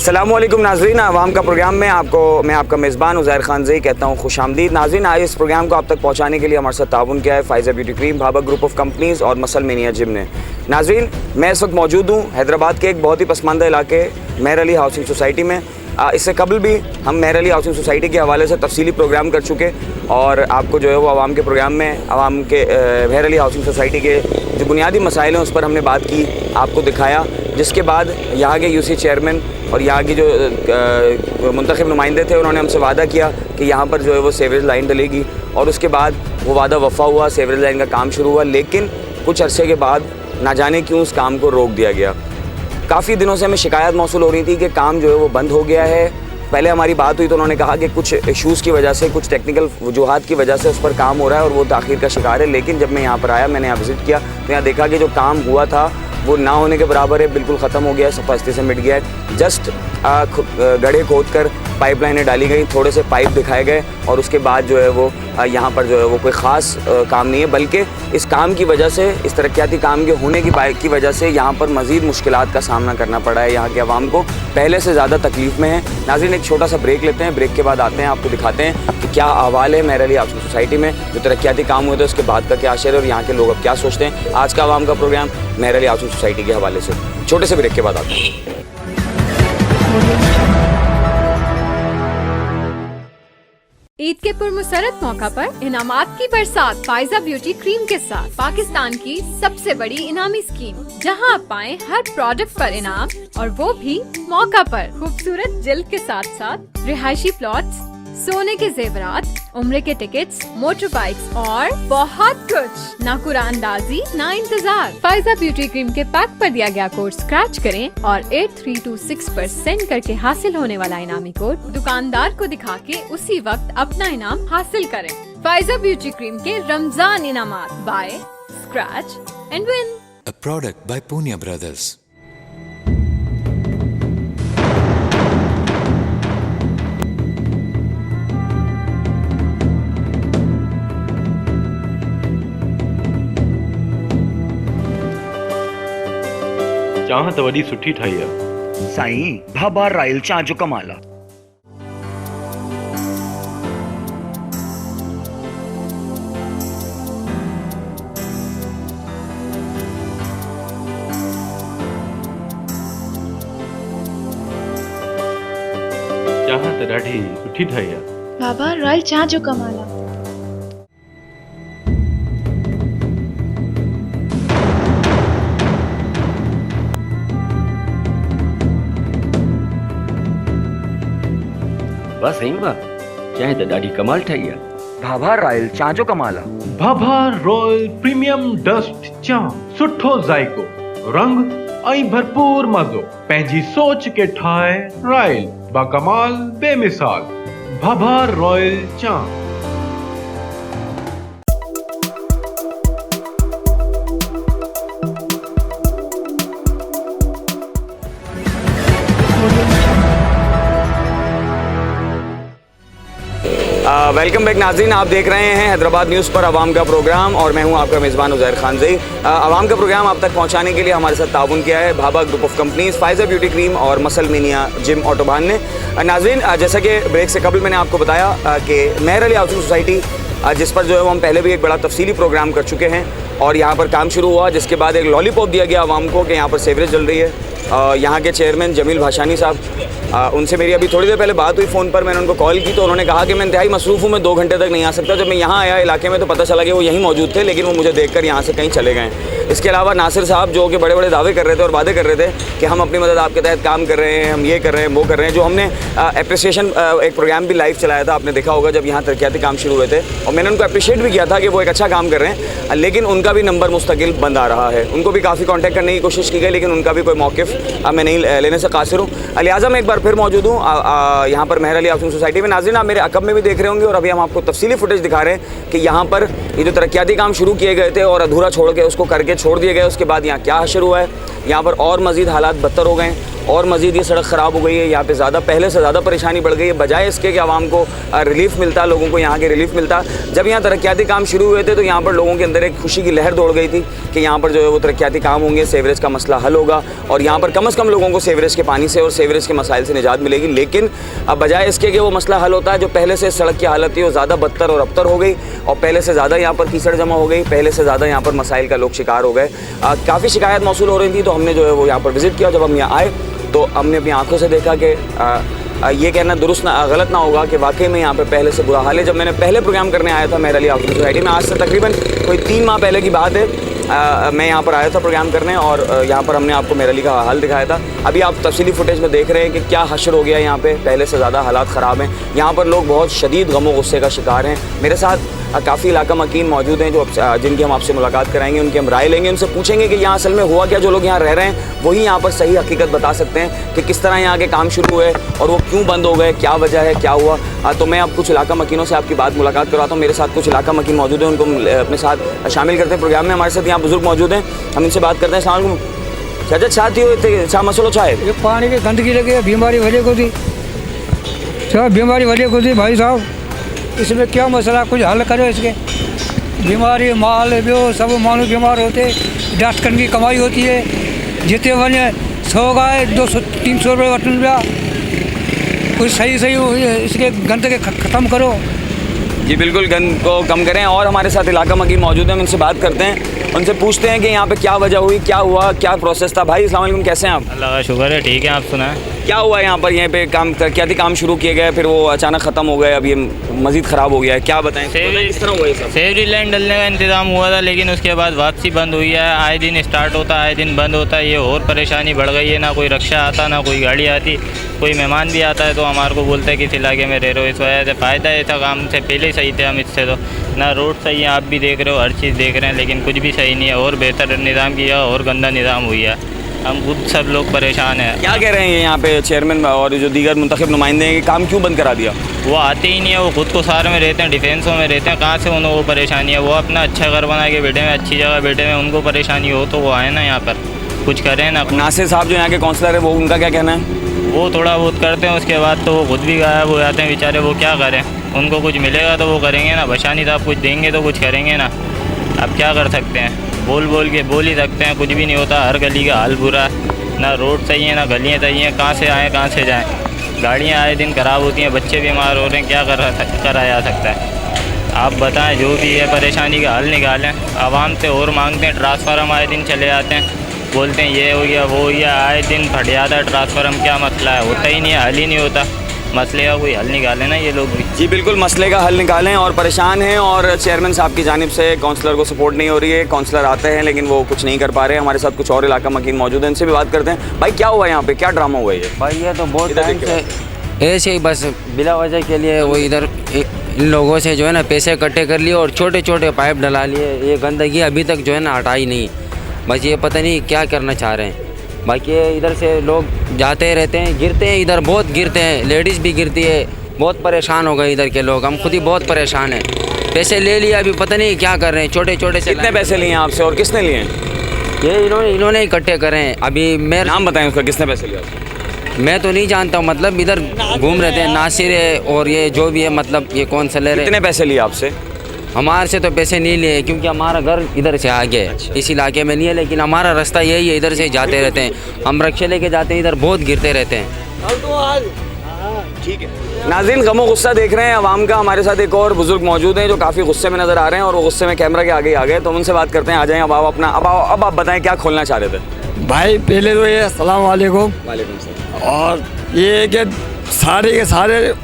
अस्सलामुअलैकुम नाज़रीन, आवाम का प्रोग्राम में मैं आपका मेज़बान उज़ैर खान ज़ई कहता हूँ खुशामदीद। नाज़रीन, आज इस प्रोग्राम को आप तक पहुँचाने के लिए हमारे साथ ताउन किया है Faiza beauty cream, Bhabha group of companies और मसल मेनिया जिम ने। नाज़रीन, मैं इस वक्त मौजूद हूँ हैदराबाद के एक बहुत ही पसमानदा इलाके मेहर अली हाउसिंग सोसाइटी में। इससे कबल भी हम मेहर अली हाउसिंग सोसाइटी के हवाले से तफसीली प्रोग्राम कर चुके और आपको जो है वो आवाम के प्रोग्राम में आवाम के मेहर अली हाउसिंग सोसाइटी के जो बुनियादी मसाइल हैं उस पर हमने बात की, आपको दिखाया। जिसके बाद यहाँ के यूसी चेयरमैन और यहाँ की जो मुंतखब नुमाइंदे थे उन्होंने हमसे वादा किया कि यहाँ पर जो है वो सीवरेज लाइन डलेगी और उसके बाद वो वादा वफ़ा हुआ, सीवरेज लाइन का काम शुरू हुआ। लेकिन कुछ अरसे के बाद ना जाने क्यों उस काम को रोक दिया गया। काफ़ी दिनों से हमें शिकायत मौसूल हो रही थी कि काम जो है वो बंद हो गया है। पहले हमारी बात हुई तो उन्होंने कहा कि कुछ इश्यूज़ की वजह से, कुछ टेक्निकल वजूहात की वजह से उस पर काम हो रहा है और वो ताख़ीर का शिकार है। लेकिन जब मैं यहाँ पर आया, मैंने यहाँ विज़िट किया तो यहाँ देखा कि जो काम हुआ था वो ना होने के बराबर है, बिल्कुल ख़त्म हो गया है, सफास्ती से मिट गया है। जस्ट गड्ढे खोद कर पाइपलाइनें डाली गई, थोड़े से पाइप दिखाए गए और उसके बाद जो है वो यहाँ पर जो है वो कोई ख़ास काम नहीं है, बल्कि इस काम की वजह से, इस तरक्याती काम के होने की वजह से यहाँ पर मज़ीद मुश्किलात का सामना करना पड़ा है। यहाँ के अवाम को पहले से ज़्यादा तकलीफ़ में है। नाज़रीन, एक छोटा सा ब्रेक लेते हैं, ब्रेक के बाद आते हैं, आपको दिखाते हैं कि क्या अहवाल है मेहर अली हाउसिंग सोसाइटी में, जो तरक्याती काम हुए थे उसके बाद का क्या असर है और यहाँ के लोग अब क्या सोचते हैं। आज का अवाम का प्रोग्राम मेहर अली हाउसिंग सोसाइटी के हवाले से। छोटे से ब्रेक के बाद आते हैं। ईद के पुरमसरत मौका पर इनामात की बरसात फ़ाइज़ा ब्यूटी क्रीम के साथ पाकिस्तान की सबसे बड़ी इनामी स्कीम, जहां आप पाएं हर प्रोडक्ट पर इनाम और वो भी मौका पर। खूबसूरत जिल्द के साथ साथ रिहायशी प्लॉट्स, सोने के जेवरात, उम्रे के टिकट्स, मोटर बाइक्स और बहुत कुछ। ना कुरानदाजी ना इंतजार। फ़ाइज़ा ब्यूटी क्रीम के पैक पर दिया गया कोड स्क्रैच करें और 8326 पर सेंड करके हासिल होने वाला इनामी कोड दुकानदार को दिखा के उसी वक्त अपना इनाम हासिल करें। फ़ाइज़ा ब्यूटी क्रीम के रमजान इनामात, by scratch and win. A product by Punya Brothers. चाह त वॾी सुठी ठाही आहे साईं। भाभा रॉयल चाह जो कमाल आहे। चाह त ॾाढी सुठी ठाही आहे। बाबा रॉयल चाह जो कमाल आहे। बस सही बा, चाहे त ॾाढी कमाल ठाही आहे। भाभा रॉयल चाह जो कमाल आहे। भाभा रॉयल प्रीमियम डस्ट चाह, सुठो ज़ाइको, रंग ऐं भरपूर मज़ो। पंहिंजी सोच के ठाहे रॉयल, बाकमाल बेमिसाल। भाभा रॉयल चाह। वेलकम बैक नाज़रीन, आप देख रहे हैं हैदराबाद न्यूज़ पर आवाम का प्रोग्राम और मैं हूं आपका मेज़बान उज़ैर खान ज़ई। आवाम का प्रोग्राम आप तक पहुंचाने के लिए हमारे साथ ताउन किया है Bhabha group of companies, Faiza beauty cream और मसल मेनिया जिम ऑटोबान ने। नाज़रीन, जैसा कि ब्रेक से कबल मैंने आपको बताया कि मेहर अली हाउसिंग सोसाइटी, जिस पर जो है वो हम पहले भी एक बड़ा तफसीली प्रोग्राम कर चुके हैं और यहाँ पर काम शुरू हुआ, जिसके बाद एक लॉलीपॉप दिया गया आवाम को कि यहाँ पर सीवरेज जल रही है। यहाँ के चेयरमैन जमील भाषानी साहब, उनसे मेरी अभी थोड़ी देर पहले बात हुई फ़ोन पर, मैंने उनको कॉल की तो उन्होंने कहा कि मैं इंतहाई मसरूफ़ हूँ, मैं 2 घंटे तक नहीं आ सकता। जब मैं यहाँ आया इलाके में तो पता चला कि वो यहीं मौजूद थे, लेकिन वो मुझे देखकर यहाँ से कहीं चले गए। इसके अलावा नासिर साहब, जो कि बड़े बड़े दावे कर रहे थे और वादे कर रहे थे कि हम अपनी मदद आपके तहत काम कर रहे हैं, हम ये कर रहे हैं, वो कर रहे हैं। जो हमने अप्रिसिएशन एक प्रोग्राम भी लाइव चलाया था, आपने देखा होगा, जब यहाँ तरक्याती काम शुरू हुए थे और मैंने उनको अप्रिशिएट भी किया था कि वो एक अच्छा काम कर रहे हैं, लेकिन उनका भी नंबर मुस्तकिल बंद आ रहा है। उनको भी काफ़ी कॉन्टैक्ट करने की कोशिश की गई, लेकिन उनका भी कोई मौक़िफ़ मैं नहीं लेने से कासिर हूँ। लिहाजा मैं एक बार फिर मौजूद हूँ यहाँ पर मेहर अली हाउसिंग सोसाइटी में। नाज़रीन, आप मेरे अकब में भी देख रहे होंगे और अभी हम आपको तफसीली फुटेज दिखा रहे हैं कि यहाँ पर ये जो तरक्याती काम शुरू किए गए थे और अधूरा छोड़ के उसको करके छोड़ दिए गए, उसके बाद यहाँ क्या हशर हुआ है। यहाँ पर और मज़ीद हालात बदतर हो गए और मज़ीद ये सड़क ख़राब हो गई है, यहाँ पे ज़्यादा पहले से ज़्यादा परेशानी बढ़ गई है, बजाय इसके कि आवाम को रिलीफ मिलता, लोगों को यहाँ के रिलीफ मिलता। जब यहाँ तरक्याती काम शुरू हुए थे तो यहाँ पर लोगों के अंदर एक खुशी की लहर दौड़ गई थी कि यहाँ पर जो है वो तरक्याती काम होंगे, सीवरेज का मसला हल होगा और यहाँ पर कम से कम लोगों को सीवरेज के पानी से और सीवरेज के मसाइल से निजात मिलेगी। लेकिन अब बजाय इसके कि वो मसला हल होता है, जो पहले से सड़क की हालत थी वो ज़्यादा बदतर और अबतर हो गई और पहले से ज़्यादा यहाँ पर कीचड़ जमा हो गई, पहले से ज़्यादा यहाँ पर मसाइल का लोग शिकार हो गए। काफ़ी शिकायत मौसूल हो रही थी, तो हमने जो है वो यहाँ पर विज़िट किया। जब हम यहाँ आए तो हमने अपनी आंखों से देखा कि ये कहना दुरुस्त गलत ना होगा कि वाकई में यहाँ पे पहले से बुरा हाल है। जब मैंने पहले प्रोग्राम करने आया था मेहर अली हाउसिंग सोसाइटी में, आज से तकरीबन कोई 3 माह पहले की बात है, मैं यहाँ पर आया था प्रोग्राम करने और यहाँ पर हमने आपको मेहर अली का हाल दिखाया था। अभी आप तफसीली फुटेज में देख रहे हैं कि क्या हशर हो गया यहाँ पे, पहले से ज़्यादा हालात ख़राब हैं। यहाँ पर लोग बहुत शदीद गम व गुस्से का शिकार हैं। मेरे साथ काफ़ी इलाका मकीन मौजूद हैं जो जिनकी हम आपसे मुलाकात कराएंगे, उनकी हम राय लेंगे, उनसे पूछेंगे कि यहाँ असल में हुआ क्या। जो लोग यहाँ रह रहे हैं वही यहाँ पर सही हकीकत बता सकते हैं कि किस तरह यहाँ के काम शुरू हुए और वो क्यों बंद हो गए, क्या वजह है, क्या हुआ। तो मैं अब कुछ इलाका मकीनों से आपकी बात मुलाकात करवाता हूँ। मेरे साथ कुछ इलाका मकीन मौजूद हैं, उनको अपने साथ शामिल करते हैं प्रोग्राम में। हमारे साथ यहाँ बुजुर्ग मौजूद हैं, हम इनसे बात करते हैं। अस्सलाम वालेकुम चाचा, छाती हो छा मसलो छा है? ये पानी की गंदगी लगी है, बीमारी वजह को थी सब, बीमारी वजह को थी भाई साहब। इसमें क्या मसला, कुछ हल करो इसके। बीमारी माल जो सब मानू बीमार होते, डॉक्टर की कमाई होती है, जितने बने 100 गाय 200-300 रुपये वटन रुपया, कुछ सही इसके गंद के ख़त्म करो। जी बिल्कुल, गंद को कम करें। और हमारे साथ इलाका मकीन मौजूद हैं, हम उनसे बात करते हैं, उनसे पूछते हैं कि यहाँ पे क्या वजह हुई, क्या हुआ, क्या प्रोसेस था। भाई अस्सलाम वालेकुम, कैसे हैं आप? अल्लाह का शुक्र है, ठीक है। आप सुनाएं क्या हुआ यहाँ पर? यहाँ पे काम तरक्याती काम शुरू किए गए, फिर वो अचानक ख़त्म हो गए, अब ये मज़ीद ख़राब हो गया है, क्या बताएं? किस तरह हुआ ये सब? सेवरी लाइन डलने का इंतज़ाम हुआ था, लेकिन उसके बाद वापसी बंद हुई है। आए दिन स्टार्ट होता, आए दिन बंद होता है। ये और परेशानी बढ़ गई है, ना कोई रक्षा आता, ना कोई गाड़ी आती। कोई मेहमान भी आता है तो हमारे को बोलता है कि इस इलाके में रह रहे हो। इस वजह से फ़ायदा ये था, काम से पहले ही सही थे हम। इससे तो ना रोड सही है, आप भी देख रहे हो, हर चीज़ देख रहे हैं, लेकिन कुछ भी सही नहीं है। और बेहतर निज़ाम किया और गंदा निज़ाम हुई है, हम खुद सब लोग परेशान हैं। क्या कह रहे हैं यहाँ पे चेयरमैन और जो दीगर मुंतखब नुमाइंदे हैं कि काम क्यों बंद करा दिया? वो आते ही नहीं है, वो खुद को सार में रहते हैं, डिफेंसों में रहते हैं, कहाँ से उन्हें वो परेशानी है? वो अपना अच्छा घर बना के बैठे में, अच्छी जगह बैठे में, उनको परेशानी हो तो वो आए ना यहाँ पर कुछ करें ना। नासिर साहब जो यहाँ के काउंसलर है, वो उनका क्या कहना है? वो थोड़ा बहुत करते हैं, उसके बाद तो वो खुद भी गायब हो जाते हैं बेचारे। वो क्या करें, उनको कुछ मिलेगा तो वो करेंगे ना, बशानी साहब कुछ देंगे तो कुछ करेंगे ना। अब क्या कर सकते हैं, बोल के बोल ही सकते हैं, कुछ भी नहीं होता। हर गली का हाल बुरा है, ना रोड सही है, ना गलियाँ सही हैं। कहाँ से आएँ, कहाँ से जाएँ? गाड़ियाँ आए दिन ख़राब होती हैं, बच्चे बीमार हो रहे हैं, क्या कराया जा सकता है? आप बताएं, जो भी है परेशानी का हल निकालें। आवाम से और मांगते हैं, ट्रांसफार्म आए दिन चले जाते हैं, बोलते हैं ये हो गया वो हो गया, आए दिन फट जाता है ट्रांसफार्म। क्या मसला है? होता ही नहीं है, हल ही नहीं होता। मसले का कोई हल निकालें ना ये लोग भी। जी बिल्कुल, मसले का हल निकालें। और परेशान हैं और चेयरमैन साहब की जानिब से काउंसलर को सपोर्ट नहीं हो रही है। काउंसलर आते हैं लेकिन वो कुछ नहीं कर पा रहे हैं। हमारे साथ कुछ और इलाका मकीन मौजूद हैं, इनसे भी बात करते हैं। भाई क्या हुआ यहाँ पे, क्या ड्रामा हुआ ये? भाई ये तो बहुत टाइम से ऐसे ही बस बिला वजह के लिए वो इधर इन लोगों से जो है ना पैसे इकट्ठे कर लिए और छोटे छोटे पाइप डला लिए। ये गंदगी अभी तक जो है ना हटाई नहीं। बस ये पता नहीं क्या करना चाह रहे हैं। बाकी इधर से लोग जाते रहते हैं, गिरते हैं, इधर बहुत गिरते हैं, लेडीज़ भी गिरती है। बहुत परेशान हो गए इधर के लोग, हम खुद ही बहुत परेशान हैं। पैसे ले लिया, अभी पता नहीं क्या कर रहे हैं, छोटे छोटे से। कितने पैसे लिए आपसे और किसने लिए? ये इन्होंने इकट्ठे करे हैं। अभी मेरा नाम बताएं उसका, किसने पैसे लिया? मैं तो नहीं जानता हूँ, मतलब इधर घूम रहे थे, नासिर है और ये जो भी है, मतलब ये कौन सा ले रहे। कितने पैसे लिए आपसे? हमारे से तो पैसे नहीं लिए क्योंकि हमारा घर इधर से आगे है। अच्छा। इस इलाके में नहीं है, लेकिन हमारा रास्ता यही है, इधर से जाते रहते हैं। हम रक्षे लेके जाते हैं, इधर बहुत गिरते रहते हैं। ठीक है नाज़रीन, गमो गुस्सा देख रहे हैं आवाम का। हमारे साथ एक और बुजुर्ग मौजूद हैं जो काफ़ी गुस्से में नज़र आ रहे हैं और वो गुस्से में कैमरा के आगे आ गए, तो उनसे बात करते हैं। आ जाएं अब आप अपना, अब आप बताएं क्या खोलना चाह रहे थे? भाई पहले तो ये अस्सलाम वालेकुम। वालेकुम सलाम। और ये कि सारे के सारे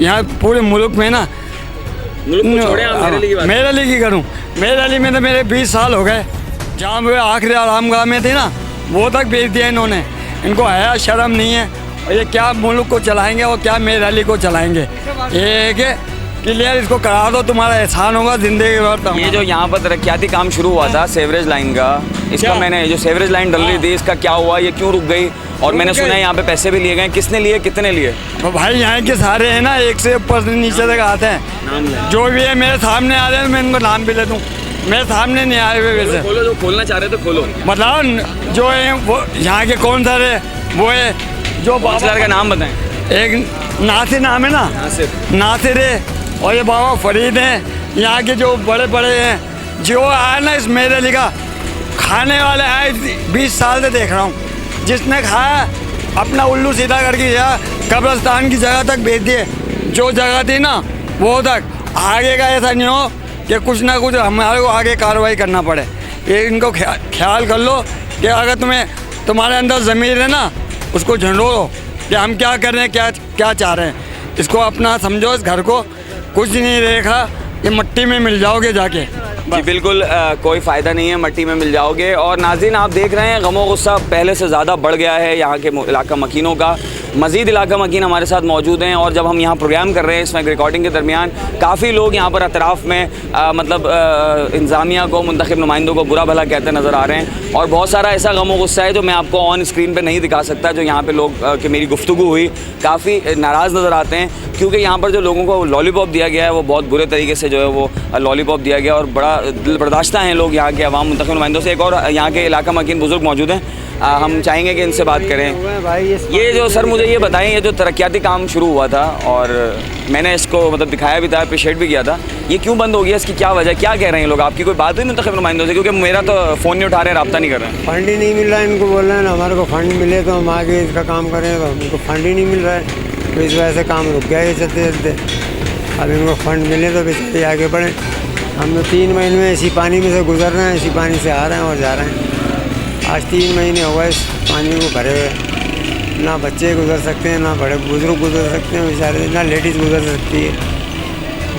यहाँ पूरे मुल्क में ना, मेरे लिए की करूँ, मेरे लिए में तो मेरे 20 साल हो गए। जहाँ वे आखिरी आराम गाह में थे ना, वो तक भेज दिया इन्होंने। इनको हया शर्म नहीं है, और ये क्या मुल्क को चलाएंगे और क्या मेरे अली को चलाएंगे। ये कि क्लियर इसको करा दो, तुम्हारा एहसान होगा जिंदगी भर। ये जो यहाँ पर तरक्याती काम शुरू हुआ था सेवरेज लाइन का, इसका मैंने जो सेवरेज लाइन डल रही थी, इसका क्या हुआ, ये क्यों रुक गई? और मैंने सुना है यहाँ पे पैसे भी लिए गए, किसने लिए, कितने लिए? भाई यहाँ के सारे हैं ना, एक से ऊपर से नीचे तक आते हैं। जो भी है मेरे सामने आ रहे हैं, मैं इनको नाम भी ले दूँ। मेरे सामने नहीं आए हुए वैसे। खोलो, जो खोलना चाह रहे थे खोलो। मतलब जो है वो यहाँ के कौन सारे वो है जो काउंसलर का नाम बताएं। एक नासिर नाम है ना, नासिर है, और ये बाबा फरीद हैं। यहाँ के जो बड़े बड़े हैं, जो आया ना इस मेरे अली का खाने वाले आए, 20 साल से देख रहा हूँ। जिसने खाया अपना उल्लू सीधा करके गया, कब्रिस्तान की जगह तक भेज दिए। जो जगह थी ना वो तक, आगे का ऐसा नहीं हो कि कुछ ना कुछ हमारे को आगे कार्रवाई करना पड़े। ये इनको ख्याल कर लो कि अगर तुम्हारे अंदर ज़मीर है ना, उसको झंडोरो कि हम क्या कर रहे हैं, क्या चाह रहे हैं। इसको अपना समझो, इस घर को कुछ नहीं देखा, ये मट्टी में मिल जाओगे जाके। जी बिल्कुल, कोई फ़ायदा नहीं है, मट्टी में मिल जाओगे। और नाज़रीन आप देख रहे हैं गमो गुस्सा पहले से ज़्यादा बढ़ गया है यहाँ के इलाका मकीनों का। मज़ीद इलाका मकीन हमारे साथ मौजूद हैं, और जब हम यहाँ प्रोग्राम कर रहे हैं इसमें रिकॉर्डिंग के दरमियान काफ़ी लोग यहाँ पर अतराफ़ में इंतज़ामिया को, मुंतखब नुमाइंदों को बुरा भला कहते नज़र आ रहे हैं। और बहुत सारा ऐसा गमो गुस्सा है जो मैं आपको ऑन स्क्रीन पर नहीं दिखा सकता, जो यहाँ पर लोग कि मेरी गुफ्तगू हुई काफ़ी नाराज़ नज़र आते हैं, क्योंकि यहाँ पर जो लोगों को लॉलीपॉप दिया गया है वो बहुत बुरे तरीके से जो है वो लॉलीपॉप दिया गया, और बड़ा दिल बर्दाश्ता हैं लोग यहाँ के अवाम मुंतखब नुमाइंदों से। एक और यहाँ के इलाका मकीन बुज़ुर्ग मौजूद हैं, हम चाहेंगे कि इनसे बात करें। ये जो सर मुझे ये बताएं, ये जो तरक्याती काम शुरू हुआ था और मैंने इसको मतलब दिखाया भी था, अप्रिशिएट भी किया था, ये क्यों बंद हो गया, इसकी क्या वजह, क्या कह रहे हैं लोग? आपकी कोई बात हुई मुंतखब नुमाइंदों से? क्योंकि मेरा तो फ़ोन नहीं उठा रहे, रब्ता नहीं कर रहे हैं। फंड ही नहीं मिल रहा है इनको, बोल रहे हैं ना हमारे को फंड मिले तो हम आगे इसका काम करें, तो इनको फंड ही नहीं मिल रहा है, तो इस वजह से काम रुक गया है चलते चलते। अब इनको फंड मिले तो बेचारे आगे बढ़ें। हम तो 3 महीने में इसी पानी में से गुजर रहे हैं, इसी पानी से आ रहे हैं और जा रहे हैं। आज 3 महीने हो गए इस पानी को भरे हुए, ना बच्चे गुजर सकते हैं, ना बड़े बुजुर्ग गुजर सकते हैं बेचारे, ना लेडीज़ गुजर सकती है।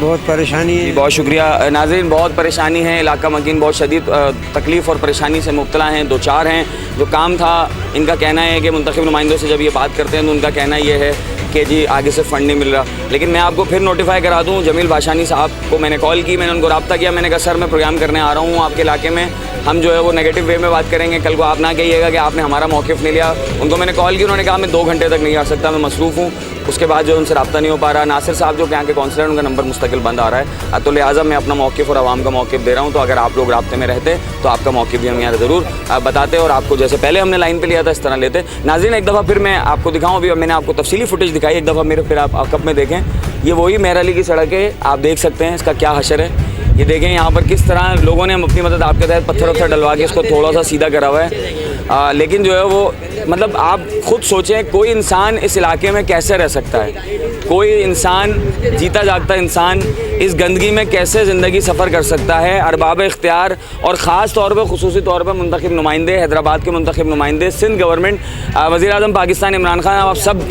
बहुत परेशानी है। बहुत शुक्रिया नाज़रीन, बहुत परेशानी है, इलाका मकीन बहुत शदीद तकलीफ़ और परेशानी से मुब्तला हैं। 2-4 हैं जो काम था, इनका कहना है कि मुंतखब नुमाइंदों से जब ये बात करते हैं तो उनका कहना ये है कि जी आगे से फ़ंड नहीं मिल रहा। लेकिन मैं आपको फिर नोटिफाई करा दूँ, जमील भाषानी साहब को मैंने कॉल की, मैंने उनको रब्ता किया, मैंने कहा सर मैं प्रोग्राम करने आ रहा हूँ आपके इलाके में, हम जो है वो नेगेटिव वे में बात करेंगे, कल को आप ना कहिएगा कि आपने हमारा मौक़िफ़ नहीं लिया। उनको मैंने कॉल की, उन्होंने कहा मैं 2 घंटे तक नहीं आ सकता, मैं मसरूफ़ हूँ। उसके बाद जो उनसे रब्ता नहीं हो पा रहा। नासिर साहब जो यहाँ के काउंसलर, उनका नंबर मुस्तकिल बंद आ रहा है, तो लिहाजा मैं अपना मौक़िफ़ और आवाम का मौक़िफ़ दे रहा हूँ। तो अगर आप लोग राब्ते में रहते तो आपका मौक़िफ़ भी हम यहाँ ज़रूर बताते और आपको जैसे पहले हमने लाइन पे लिया था इस तरह लेते। नाज़रीन एक दफ़ा फिर मैं आपको दिखाऊँ, अभी मैंने आपको तफसीली फुटेज दिखाई, एक दफ़ा मेरे फिर आप कब में देखें। ये वही मेहर अली की सड़क है, आप देख सकते हैं इसका क्या हशर है। ये देखें यहाँ पर किस तरह लोगों ने अपनी मदद आपके तहत पत्थर डलवा के इसको थोड़ा सा सीधा करा हुआ है। लेकिन जो है वो मतलब आप ख़ुद सोचें, कोई इंसान इस इलाके में कैसे रह सकता है? कोई इंसान, जीता जागता इंसान इस गंदगी में कैसे ज़िंदगी सफ़र कर सकता है? अरबाब इख्तियार और ख़ास तौर पर खुसूसी तौर पर मुंतखब नुमाइंदे, हैदराबाद के मुंतखब नुमाइंदे, सिंध गवर्नमेंट, वज़ीर-ए-आज़म पाकिस्तान इमरान खान,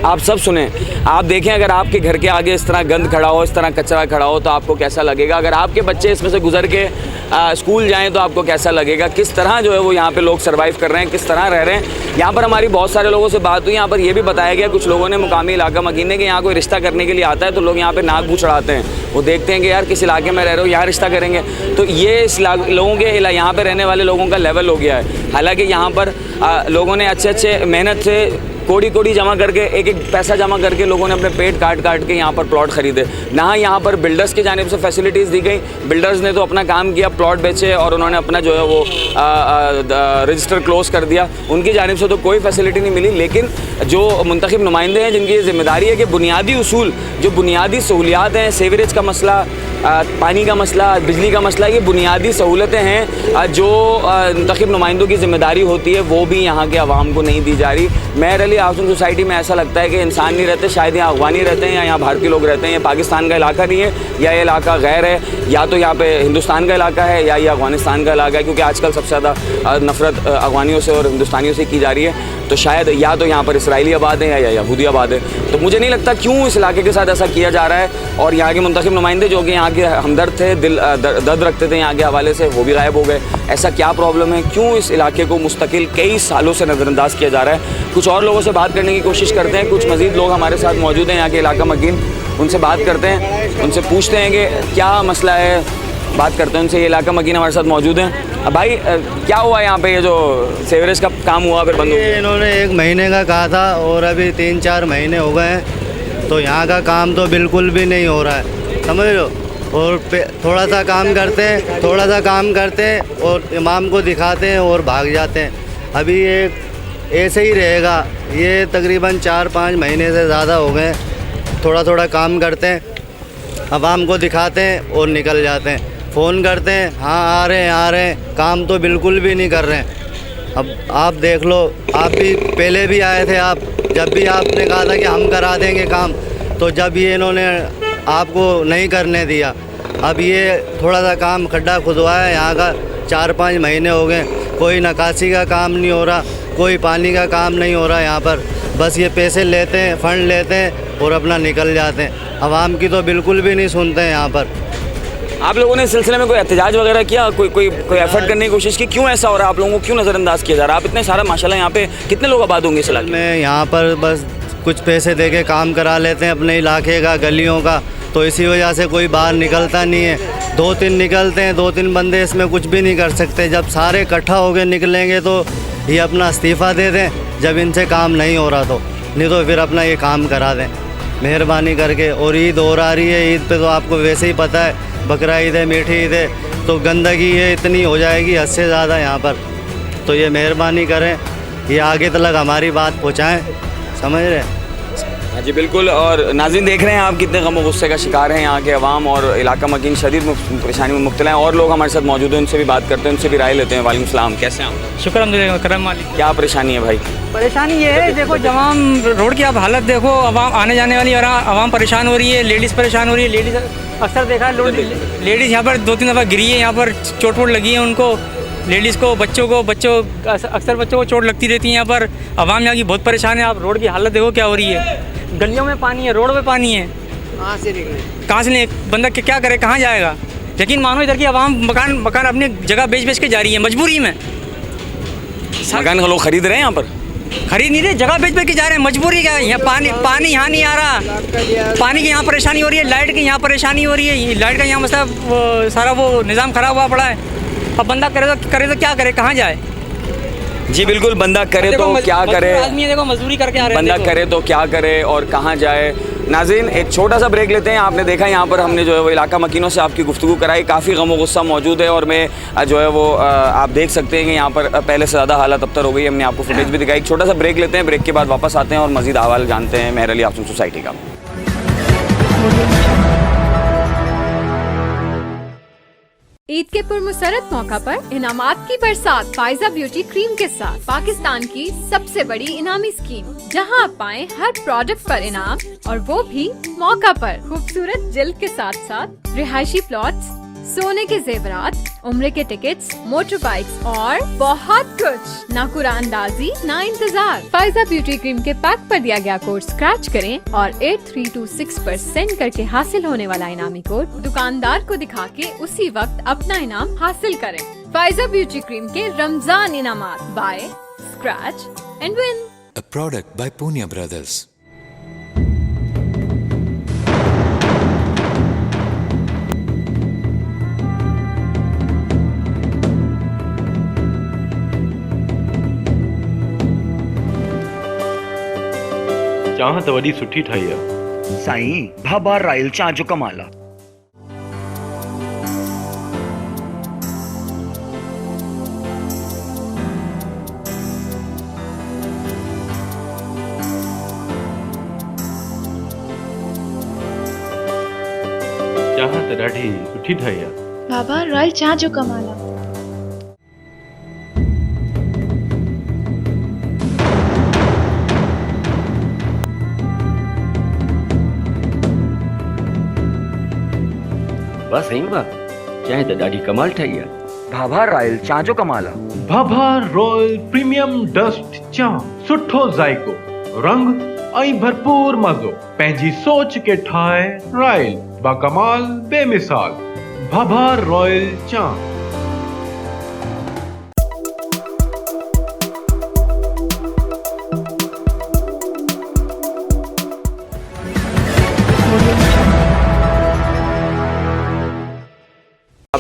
आप सब सुने, आप देखें अगर आपके घर के आगे इस तरह गंद खड़ा हो, इस तरह कचरा खड़ा हो तो आपको कैसा लगेगा? अगर आपके बच्चे इसमें से गुजर के स्कूल जाएँ तो आपको कैसा लगेगा? किस तरह जो है वो यहाँ पर लोग सर्वाइव कर रहे हैं, किस तरह रह रहे हैं। यहाँ पर हमारी बहुत सारे लोगों से बात हुई, यहाँ पर यह भी बताया गया कुछ लोगों ने, मुकामी इलाका मकीन ने, कि यहाँ कोई रिश्ता करने के लिए आता है तो लोग यहाँ पे नाक बू चढ़ाते हैं, वो देखते हैं कि यार किस इलाके में रह रहे हो, यहाँ रिश्ता करेंगे। तो ये इस लोगों के यहाँ पे रहने वाले लोगों का लेवल हो गया है। हालांकि यहाँ पर लोगों ने अच्छे मेहनत से कोड़ी जमा करके, एक पैसा जमा करके लोगों ने अपने पेट काट के यहाँ पर प्लॉट ख़रीदे। ना यहाँ पर बिल्डर्स की जानिब से फैसिलिटीज़ दी गई, बिल्डर्स ने तो अपना काम किया, प्लॉट बेचे और उन्होंने अपना जो है वो रजिस्टर क्लोज़ कर दिया, उनकी जानिब से तो कोई फैसिलिटी नहीं मिली। लेकिन जो मुंतखब नुमाइंदे हैं जिनकी जिम्मेदारी है कि बुनियादी उसूल, जो बुनियादी सहूलियात हैं, सीवरेज का मसला, पानी का मसला, बिजली का मसला, ये बुनियादी सहूलतें हैं जो मुंतखब नुमाइंदों की ज़िम्मेदारी होती है, वो भी यहाँ के अवाम को नहीं दी जा रही। मेहर अली हाउसिंग सोसाइटी में ऐसा लगता है कि इंसान नहीं रहते, शायद यहाँ अफगानी रहते हैं या यहाँ भारतीय लोग रहते हैं। ये पाकिस्तान का इलाका नहीं है, या ये इलाका गैर है, या तो यहाँ पे हिंदुस्तान का इलाका है या ये अफ़गानिस्तान का इलाका है, क्योंकि आजकल सबसे ज़्यादा नफ़रत अफ़गानियों से और हिंदुस्तानियों से की जा रही है। तो शायद या तो यहाँ पर इसराइली आबाद है या यहूदी आबाद है। तो मुझे नहीं लगता क्यों इस इलाके के साथ ऐसा किया जा रहा है। और यहाँ के मुंतखब नुमाइंदे जो कि यहाँ के हमदर्द थे, दर्द रखते थे यहाँ के हवाले से, वो भी गायब हो गए। ऐसा क्या प्रॉब्लम है, क्यों इस इलाके को मुस्तकिल कई सालों से नज़रअंदाज किया जा रहा है? कुछ और लोगों से बात करने की कोशिश करते हैं, कुछ मज़ीद लोग हमारे साथ मौजूद हैं यहाँ के इलाका मकीन, उनसे बात करते हैं, उनसे पूछते हैं कि क्या मसला है, बात करते हैं उनसे। ये इलाका मकीन हमारे साथ मौजूद हैं। भाई क्या हुआ यहाँ पे, ये जो सीवरेज का काम हुआ फिर बंद हो गया? इन्होंने 1 महीने का कहा था और अभी 3-4 महीने हो गए हैं, तो यहाँ का काम तो बिल्कुल भी नहीं हो रहा है, समझ लो। और थोड़ा सा काम करते हैं और इमाम को दिखाते हैं और भाग जाते हैं। अभी ये ऐसे ही रहेगा। ये तकरीबन 4-5 महीने से ज़्यादा हो गए, थोड़ा थोड़ा काम करते हैं, आवाम को दिखाते हैं और निकल जाते हैं। फ़ोन करते हैं, हाँ आ रहे हैं, काम तो बिल्कुल भी नहीं कर रहे हैं। अब आप देख लो, आप भी पहले भी आए थे, आप जब भी आपने कहा था कि हम करा देंगे काम, तो जब ये इन्होंने आपको नहीं करने दिया। अब ये थोड़ा सा काम खड्डा खुदवाया है यहाँ का, 4-5 महीने हो गए, कोई निकासी का काम नहीं हो रहा, कोई पानी का काम नहीं हो रहा यहाँ पर। बस ये पैसे लेते हैं, फ़ंड लेते हैं और अपना निकल जाते हैं। आवाम की तो बिल्कुल भी नहीं सुनते हैं यहाँ पर। आप लोगों ने इस सिलसिले में कोई एहतजाज वगैरह किया, कोई एफर्ट करने की कोशिश की? क्यों ऐसा हो रहा है? आप लोगों को क्यों नज़रअंदाज किया जा रहा है? आप इतने सारा माशाल्लाह यहाँ पे कितने लोग आबाद होंगे इस इलाके में? यहाँ पर बस कुछ पैसे दे के काम करा लेते हैं अपने इलाके का, गलियों का, तो इसी वजह से कोई बाहर निकलता नहीं है। 2-3 निकलते हैं, 2-3 बंदे इसमें कुछ भी नहीं कर सकते। जब सारे इकट्ठा होकर निकलेंगे तो ये अपना इस्तीफ़ा दे दें, जब इनसे काम नहीं हो रहा तो, नहीं तो फिर अपना ये काम करा दें मेहरबानी करके। और ईद और आ रही है, ईद पे तो आपको वैसे ही पता है, बकरा ईद है, मीठी ईद है, तो गंदगी ये इतनी हो जाएगी हद से ज़्यादा यहाँ पर। तो ये मेहरबानी करें, ये आगे तक हमारी बात पहुँचाएँ, समझ रहे हैं? हाँ जी बिल्कुल। और नाज़रीन देख रहे हैं आप कितने गम और गुस्से का शिकार हैं यहाँ के अवाम, और इलाका मकीन शदीद परेशानी में मुब्तला है। और लोग हमारे साथ मौजूद हैं, उनसे भी बात करते हैं, उनसे भी राय लेते हैं। वालेकुम सलाम, कैसे हैं आप? शुक्र अल्हम्दुलिल्लाह, करम मालिक। क्या परेशानी है भाई? परेशानी ये है, देखो जवाम रोड की आप हालत देखो, आवाम आने जाने वाली आवाम परेशान हो रही है, लेडीज़ परेशान हो रही है। लेडीज़ अक्सर देखा है, लेडीज़ यहाँ पर 2-3 दफ़ा गिरी है, यहाँ पर चोट वोट लगी है उनको, लेडीज़ को, बच्चों अक्सर बच्चों को चोट लगती रहती है यहाँ पर। आवाम यहाँ की बहुत परेशान है। आप रोड की हालत देखो क्या हो रही है, गलियों में पानी है, रोड पे पानी है, कहाँ से निकले, बंदा क्या करे, कहाँ जाएगा? यकीन मानो इधर की आवाम मकान अपनी जगह बेच के जा रही है मजबूरी में। मकान का लोग खरीद रहे हैं यहाँ पर? खरीद नहीं रहे, जगह बेच के जा रहे हैं। मजबूरी क्या है, यहाँ पानी यहाँ नहीं आ रहा, पानी की यहाँ परेशानी हो रही है, लाइट की यहाँ परेशानी हो रही है। लाइट का यहाँ मतलब सारा वो निज़ाम ख़राब हुआ पड़ा है। अब बंदा करे तो क्या करे, कहाँ जाए? जी बिल्कुल, बंदा करे तो क्या करे, आदमी देखो मजदूरी करके आ रहे हैं, बंदा करे तो क्या करे और कहाँ जाए। नाज़रीन एक छोटा सा ब्रेक लेते हैं। आपने देखा यहाँ पर हमने जो है वो इलाका मकीनों से आपकी गुफ्तगू कराई, काफ़ी गम व गुस्सा मौजूद है। और मैं जो है वो आप देख सकते हैं कि यहाँ पर पहले से ज़्यादा हालत अबतर हो गई। हमने आपको फुटेज भी दिखाई। एक छोटा सा ब्रेक लेते हैं, ब्रेक के बाद वापस आते हैं और मज़ीद अहवाल जानते हैं मेहर अली हाउसिंग सोसाइटी का। ईद के पुरमसरत मौका पर इनामात की बरसात फायजा ब्यूटी क्रीम के साथ पाकिस्तान की सबसे बड़ी इनामी स्कीम, जहां आप पाएं हर प्रोडक्ट पर इनाम, और वो भी मौका पर। खूबसूरत जिल्द के साथ साथ रिहायशी प्लॉट्स, सोने के जेवरात, उम्रे के टिकट्स, मोटर बाइक्स और बहुत कुछ। ना कुरानदाजी ना इंतजार। फायजा ब्यूटी क्रीम के पैक पर दिया गया कोड स्क्रैच करें और 8326% करके हासिल होने वाला इनामी कोड दुकानदार को दिखा के उसी वक्त अपना इनाम हासिल करें। फायजा ब्यूटी क्रीम के रमजान इनामात, by scratch and win. A product by Punya Brothers. चाह त वॾी सुठी ठाही आहे साईं, भाभा राइल चाह जो कमाल आहे। चाह त ॾाढी सुठी ठाही आहे। बाबा रॉयल चाह जो कमाल आहे। बस सही बा, चाहे त ॾाढी कमाल ठाही आहे। भाभा राइल चाह जो कमाल आहे। भाभा रॉयल प्रीमियम डस्ट चाह, सुठो ज़ाइको, रंग ऐं भरपूर मज़ो, पंहिंजी सोच के ठाहे राइल, बाकमाल बेमिसाल। भाभा रॉयल चाह।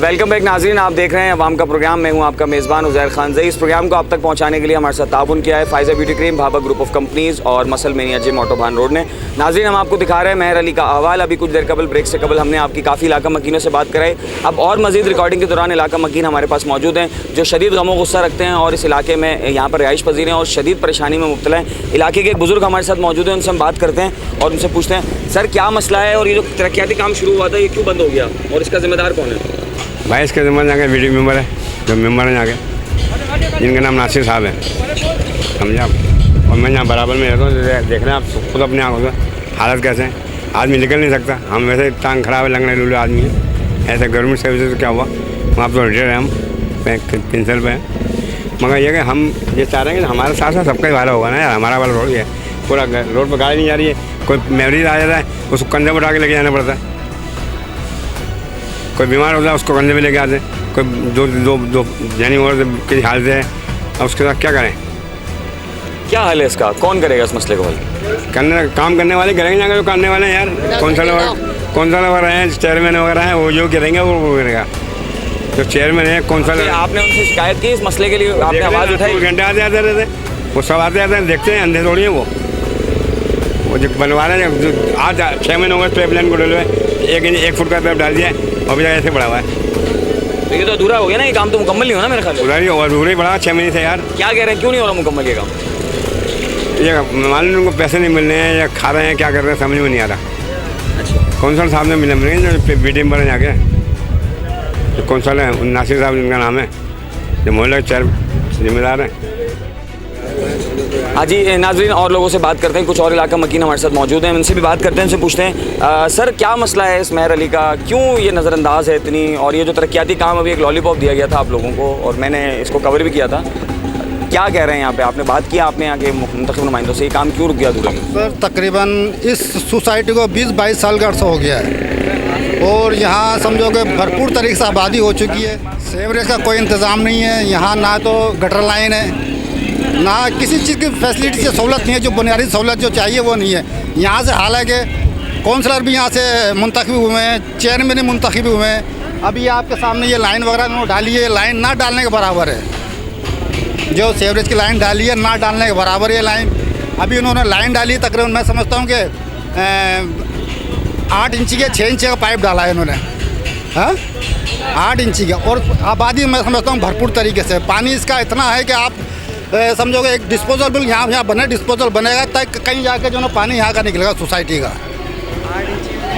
वेलकम बैक नाज़रीन, आप देख रहे हैं अवाम का प्रोग्राम। मैं हूं आपका मेज़बान उज़ैर खान ज़ई। इस प्रोग्राम को आप तक पहुंचाने के लिए हमारे साथ ताउन किया है Faiza beauty cream, Bhabha group of companies और muscle mania gym autobahn road ने। नाज़रीन, हम आपको दिखा रहे हैं मेहर अली का अहवाल। अभी कुछ देर कबल ब्रेक से कबल हमने आपकी काफ़ी इलाका मकीनों से बात कराई। अब और मज़ीद रिकॉर्डिंग के दौरान इलाका मकीन हमारे पास मौजूद हैं जो शदीद गम व गुस्सा रखते हैं और इस इलाके में यहाँ पर रिहाइश पजीर हैं और शदीद परेशानी में मुब्तला हैं। इलाके के एक बुज़ुर्ग हमारे साथ मौजूद हैं, उनसे हम बात करते हैं और उनसे पूछते हैं, सर क्या मसला है और ये जो तरक्याती काम शुरू हुआ था ये क्यों बंद हो गया और इसका जिम्मेदार कौन है? भाई इसके ज़िम्मेदार यहाँ के वीडियो मेंबर है, जो मेंबर हैं यहाँ के, जिनका नाम नासिर साहब है, समझा आप। और मैं यहाँ बराबर में रहता हूँ, देख रहे हैं आप खुद अपने आँखों से हालत कैसे है। आदमी निकल नहीं सकता, हम वैसे टांग खराब है, लंगड़े लूले आदमी है। ऐसे गवर्नमेंट सर्विस से क्या हुआ, वहाँ तो रिटायर है, हम पेंशन पे हैं। मगर ये कि हम ये चाह रहे हैं कि हमारे साथ साथ सबका ही वाला होगा ना यार। हमारा वाला रोड है, पूरा रोड पर गाड़ी नहीं जा रही है, कोई मेमोरीज आ जाता है उसको कंधे पर उठा के लेके जाना पड़ता है। कोई बीमार होता है उसको कंधे में लेके आते हैं, कोई दो जानी और किसी हाल से है, अब उसके साथ क्या करें? क्या हाल है इसका, कौन करेगा इस मसले को हल? काम करने वाले करेंगे, यहाँ जो करने वाले हैं यार। कौन सा वगैरह हैं, चेयरमैन वगैरह हैं, वो जो करेंगे वो करेगा। जो चेयरमैन है कौन सा, आपने उनसे शिकायत की इस मसले के लिए? आपने आवाज़ उठाई? घंटे आते रहते, वो सब आते हैं, देखते हैं, अंधे थोड़ी है वो जो बनवा रहे हैं। जो आज 6 महीने हो गए पाइप लाइन को डले, 1 फुट का पाइप डाल दिया और भी ऐसे बढ़ा हुआ है। तो ये तो अधूरा हो गया ना, ये काम तो मुकम्मल नहीं होना मेरे ख्याल से। अधूरा ही बढ़ा 6 महीने से यार। क्या कह रहे हैं, क्यों नहीं हो रहा मुकम्मल ये काम? ये मालूम उनको पैसे नहीं मिल रहे हैं या खा रहे हैं, क्या कर रहे हैं समझ में नहीं आ रहा। अच्छा, कौंसल साहब ने मिले जो बीडी में जाके, जो कौंसल है नासिर साहब जिनका नाम है, जो मोहल्ले चेयर जिम्मेदार हैं। हाँ जी नाज़रीन, और लोगों से बात करते हैं। कुछ और इलाका मकीन हमारे साथ मौजूद हैं, उनसे भी बात करते हैं, उनसे पूछते हैं सर क्या मसला है इस मेहर अली का, क्यों ये नज़रअंदाज है इतनी, और ये जो तरक्याती काम अभी एक लॉलीपॉप दिया गया था आप लोगों को और मैंने इसको कवर भी किया था, क्या कह रहे हैं यहाँ पे? आपने बात किया आपने यहाँ के मुंतखब नुमाइंदों से, ये काम क्यों रुक गया अधूरा? सर तकरीबन इस सोसाइटी को 20-22 साल का अर्सा हो गया है और यहाँ समझो कि भरपूर तरीके से आबादी हो चुकी है। सीवरेज का कोई इंतज़ाम नहीं है यहाँ, ना तो गटर लाइन है, ना किसी चीज़ की फैसिलिटी से सहूलत नहीं है। जो बुनियादी सहूलत जो चाहिए वो नहीं है यहाँ से। हालांकि कौंसलर भी यहाँ से मुंतखब हुए हैं, चेयरमैन भी मुंतखब हुए हैं। अभी आपके सामने ये लाइन वगैरह उन्होंने डाली है, लाइन ना डालने के बराबर है। जो सीवरेज की लाइन डाली है ना डालने के बराबर है लाइन। अभी उन्होंने लाइन डाली तकरीबन मैं समझता हूँ कि 8 इंची के 6 इंची का पाइप डाला है इन्होंने, हाँ 8 इंची का। और आबादी मैं समझता हूँ भरपूर तरीके से। पानी इसका इतना है कि आप समझोगे एक डिस्पोजल यहाँ बने, डिस्पोजल बनेगा तक कहीं जाके जो ना पानी यहाँ का निकलेगा सोसाइटी का।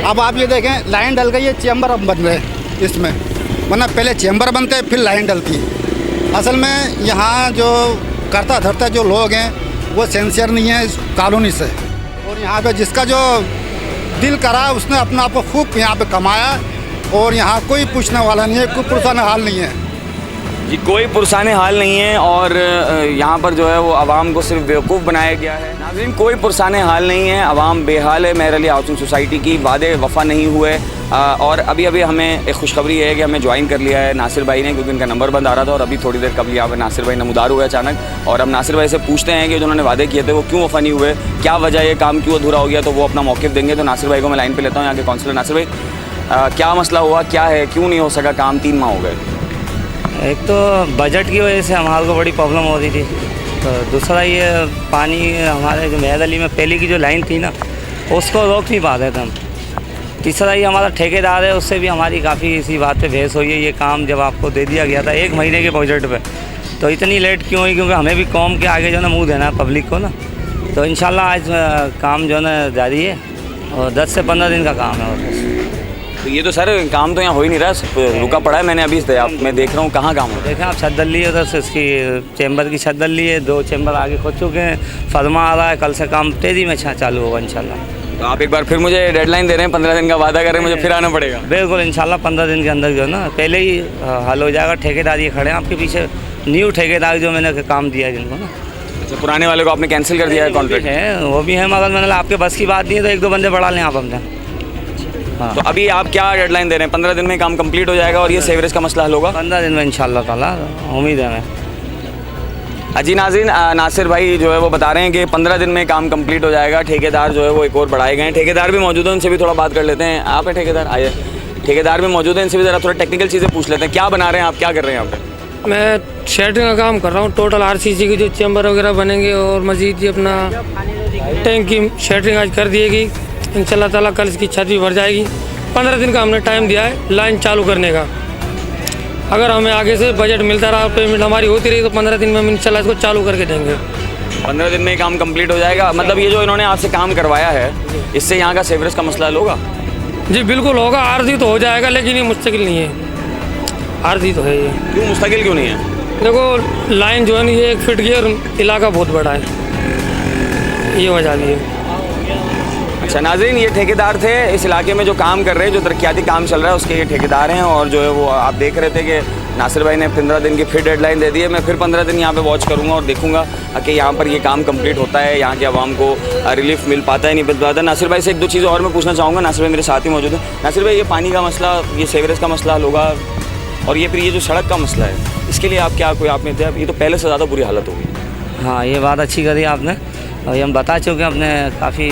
अब आप ये देखें लाइन डल गई है, चैम्बर अब बन रहे इसमें, वरना पहले चैम्बर बनते फिर लाइन डलती। असल में यहाँ जो करता धरता जो लोग हैं वो सेंसियर नहीं है इस कॉलोनी से, और यहाँ पे जिसका जो दिल करा उसने अपना आप को खूब यहाँ पे कमाया और यहाँ कोई पूछने वाला नहीं है, कोई पुरसाने हाल नहीं है जी, कोई पुरसाने हाल नहीं है। और यहाँ पर जो है वो आवाम को सिर्फ बेवकूफ़ बनाया गया है। नाज़रीन, कोई पुरसाने हाल नहीं है, आवाम बेहाल है। मेहर अली हाउसिंग सोसाइटी की वादे वफ़ा नहीं हुए और अभी हमें एक खुशखबरी है कि हमें ज्वाइन कर लिया है नासिर भाई ने, क्योंकि उनका नंबर बंद आ रहा था और अभी थोड़ी देर कबल यहाँ पर नासिर भाई नमूदार हुए अचानक। और अब नासिर भाई से पूछते हैं कि जो उन्होंने वादे किए थे वो क्यों वफ़ा नहीं हुए, क्या वजह है, काम क्यों अधूरा हो गया, तो वो अपना मौक़िफ़ देंगे। तो नासिर भाई को मैं लाइन पर लेता हूँ, यहाँ के काउंसलर नासिर भाई, क्या मसला हुआ, क्या है, क्यों नहीं हो सका काम? 3 माह हो गए। एक तो बजट की वजह से हमारे को बड़ी प्रॉब्लम हो रही थी, तो दूसरा ये पानी हमारे जो मेहर अली में पहले की जो लाइन थी ना उसको रोक नहीं पा रहे थे हम। तीसरा ये हमारा ठेकेदार है, उससे भी हमारी काफ़ी इसी बात पे बहस हुई है। ये काम जब आपको दे दिया गया था 1 महीने के बजट पे, तो इतनी लेट क्यों हुई? क्योंकि हमें भी कौम के आगे जो है ना मुँह देना है पब्लिक को ना। तो इंशाल्लाह आज काम जो है ना जारी है और 10 से 15 दिन का काम है। और तो ये तो सर काम तो यहाँ हो ही नहीं रहा, रुका पड़ा है। मैंने अभी मैं देख रहा हूँ कहाँ काम हो रहा है। देखें आप छत डल ली है उधर से, इसकी चैम्बर की छत डल ली है, 2 चैम्बर आगे खुद चुके हैं, फरमा आ रहा है, कल से काम तेज़ी में चालू होगा इंशाल्लाह। तो आप एक बार फिर मुझे डेडलाइन दे रहे हैं, 15 दिन का वादा कर रहे हैं, मुझे फिर आना पड़ेगा? बिल्कुल इंशाल्लाह 15 दिन के अंदर जो है ना पहले ही हल हो जाएगा। ठेकेदार ये खड़े हैं आपके पीछे, न्यू ठेकेदार जो मैंने काम दिया है जिनको ना। अच्छा, पुराने वाले को आपने कैंसिल कर दिया है कॉन्ट्रैक्ट? है वो भी है, मगर मैंने आपके बस की बात नहीं है तो 1-2 बंदे बढ़ा लें आप अपने। हाँ। तो अभी आप क्या डेडलाइन दे रहे हैं? 15 दिन में काम कंप्लीट हो जाएगा और ये सीवरेज का मसला हल होगा? 15 दिन में इंशाल्लाह ताला, उम्मीद है हमें। अजी नाज़रीन, नासिर भाई जो है वो बता रहे हैं कि 15 दिन में काम कंप्लीट हो जाएगा। ठेकेदार जो है वो एक और बढ़ाए गए हैं, ठेकेदार भी मौजूद हैं, उनसे भी थोड़ा बात कर लेते हैं। आप हैं ठेकेदार, आइए। ठेकेदार में मौजूद है, इनसे भी ज़रा थोड़ा टेक्निकल चीज़ें पूछ लेते हैं। क्या बना रहे हैं आप, क्या कर रहे हैं यहाँ पे? मैं शेटरिंग का काम कर रहा हूँ। टोटल आरसीसी के जो चैम्बर वगैरह बनेंगे और मजीद ये अपना टैंक की शेटरिंग आज कर दिएगी इंशाल्लाह ताला। कल इसकी छत भी भर जाएगी। 15 दिन का हमने टाइम दिया है लाइन चालू करने का। अगर हमें आगे से बजट मिलता रहा, पेमेंट हमारी होती रही, तो 15 दिन में हम इंशाल्लाह इसको चालू करके देंगे। 15 दिन में काम कंप्लीट हो जाएगा। मतलब ये जो इन्होंने आपसे काम करवाया है, इससे यहाँ का सीवरेज का मसला हल होगा? जी बिल्कुल होगा। आर्जी तो हो जाएगा, लेकिन ये मुस्तकिल नहीं है। आर्जी तो है ये। क्यों मुस्तकिल क्यों नहीं है? देखो लाइन जो है ना, ये 1 फीट की और इलाका बहुत बड़ा है, ये वजह भी है। अच्छा नाज़रीन, ये ठेकेदार थे इस इलाके में जो काम कर रहे हैं, जो तरक्याती काम चल रहा है उसके ये ठेकेदार हैं। और जो है वो आप देख रहे थे कि नासिर भाई ने 15 दिन की फिर डेडलाइन दे दी है। मैं फिर 15 दिन यहाँ पे वॉच करूँगा और देखूँगा कि यहाँ पर ये काम कंप्लीट होता है, यहाँ के आवाम को रिलीफ मिल पाता है नहीं मिल पाता। नासिर भाई से 1-2 चीज़ें और मैं पूछना चाहूँगा। नासिर भाई मेरे साथ ही मौजूद है। नासिर भाई, ये पानी का मसला, ये सीवरेज का मसला हल होगा, और ये फिर ये जो सड़क का मसला है, इसके लिए आप क्या कोई आपने थे? ये तो पहले से ज़्यादा बुरी हालत होगी। हाँ, ये बात अच्छी करी आपने, और ये हम बता चुके हैं अपने काफ़ी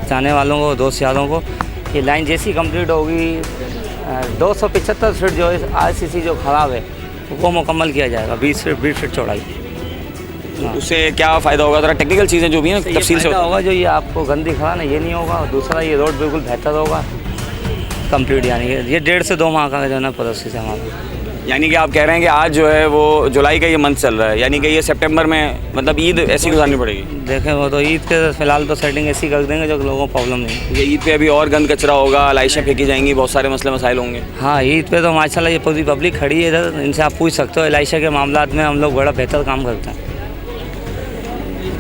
जाने वालों को, दोस्त यारों को। ये लाइन जैसी कंप्लीट होगी, 275 फीट जो है आरसीसी जो ख़राब है वो मुकम्मल किया जाएगा। 20 फीट चौड़ाई। उससे क्या फ़ायदा होगा? ज़रा टेक्निकल चीज़ें जो भी हैं तफसील से होगा। जो ये आपको गंदी खड़ा ना, ये नहीं होगा। दूसरा, ये रोड बिल्कुल बेहतर होगा कंप्लीट। यानी ये 1.5 से 2 माह का जो है ना प्रोसेस है हमारा। यानी कि आप कह रहे हैं कि आज जो है वो जुलाई का ये मंथ चल रहा है, यानी कि ये सितंबर में मतलब ईद ऐसी गुजारनी पड़ेगी। देखें, वो तो ईद के फिलहाल तो सेटिंग ऐसी कर देंगे जो लोगों को प्रॉब्लम नहीं। ये ईद पे अभी और गंद कचरा होगा, लाइशें फेंकी जाएंगी, बहुत सारे मसले मसाइल होंगे। हाँ, ईद पे तो माशाल्लाह ये पूरी पब्लिक खड़ी है इधर। इनसे आप पूछ सकते हो, लाइशा के मामला में हम लोग बड़ा बेहतर काम करते हैं,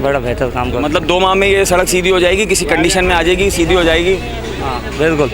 बड़ा बेहतर काम करते हैं। मतलब 2 माह में ये सड़क सीधी हो जाएगी, किसी कंडीशन में आ जाएगी, सीधी हो जाएगी? हाँ बिल्कुल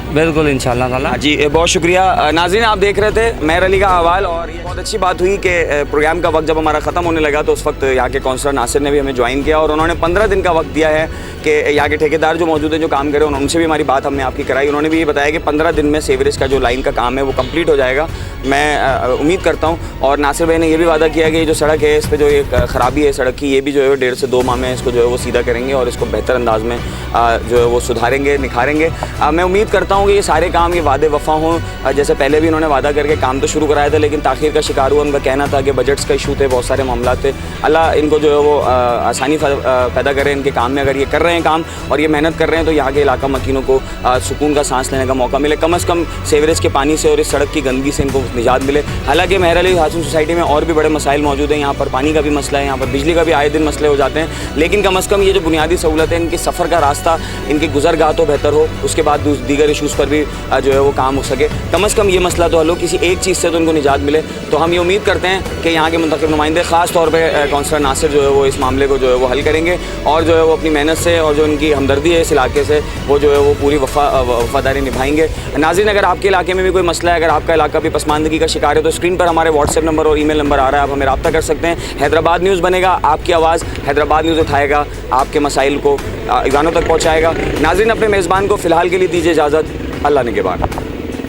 बिल्कुल इंशाल्लाह ताला। जी बहुत शुक्रिया। नाज़रीन, आप देख रहे थे मेहर अली का हवाल, और ये बहुत अच्छी बात हुई कि प्रोग्राम का वक्त जब हमारा ख़त्म होने लगा तो उस वक्त यहाँ के काउंसलर नासिर ने भी हमें ज्वाइन किया, और उन्होंने 15 दिन का वक्त दिया है कि यहाँ के ठेकेदार जो मौजूद हैं, जो काम करें, उनसे भी हमारी बात हमने आपकी कराई। उन्होंने भी ये बताया कि 15 दिन में सीवरेज का जो लाइन का काम है वो कंप्लीट हो जाएगा। मैं उम्मीद करता हूँ। और नासिर भाई ने ये भी वादा किया कि ये जो सड़क है, इस पर जो एक ख़राबी है सड़क की, ये भी जो है 1.5 से 2 माह में इसको जो है वो सीधा करेंगे और इसको बेहतर अंदाज में जो है वो सुधारेंगे, निखारेंगे। मैं उम्मीद करता हूँ कि ये सारे काम ये वादे वफ़ा हों। जैसे पहले भी इन्होंने वादा करके काम तो शुरू कराया था, लेकिन ताख़ीर का शिकार हुआ। उनका कहना था कि बजट्स का इशू थे, बहुत सारे मामला थे। अल्लाह इनको जो है वो आसानी पैदा करे इनके काम में। अगर ये कर रहे हैं काम और ये मेहनत कर रहे हैं तो यहाँ के इलाका मकीनों को सुकून का सांस लेने का मौका मिले, कम से कम सीवरेज के पानी से और इस सड़क की गंदगी से इनको निजात मिले। हालांकि मेहर अली हाउसिंग सोसाइटी में और भी बड़े मसाइल मौजूद हैं। यहाँ पर पानी का भी मसला है, यहाँ पर बिजली का भी आए दिन मसले हो जाते हैं, लेकिन कम से कम ये जो बुनियादी सहूलत है, इनके सफ़र का रास्ता, इनकी गुजरगाह तो बेहतर हो, उसके बाद दीगर इशूज़ पर भी जो है वो काम हो सके। कम से कम ये मसला तो हल हो, किसी एक चीज़ से तो उनको निजात मिले। तो हम ये उम्मीद करते हैं कि यहाँ के मुंतखब नुमाइंदे, ख़ास तौर पर काउंसलर नासिर जो है वो इस मामले को जो है वो हल करेंगे, और जो है वो अपनी मेहनत से और जो उनकी हमदर्दी है इस इलाके से, वो जो है वो पूरी वफादारी निभाएंगे। नाज़रीन, अगर आपके इलाके में भी कोई मसला है, अगर आपका इलाका भी पसमानदगी का शिकार है, तो स्क्रीन पर हमारे व्हाट्सएप नंबर और ईमेल नंबर आ रहा है, आप हमें रब्ता कर सकते हैं। हैदराबाद न्यूज़ बनेगा, आपकी आवाज़ हैदराबाद न्यूज़ उठाएगा, आपके मसाइल को ईवानों तक पहुँचाएगा। नाज़रीन, अपने मेज़बान को फ़िलहाल के लिए दीजिए इजाज़त। अल्लाह ने के बाद।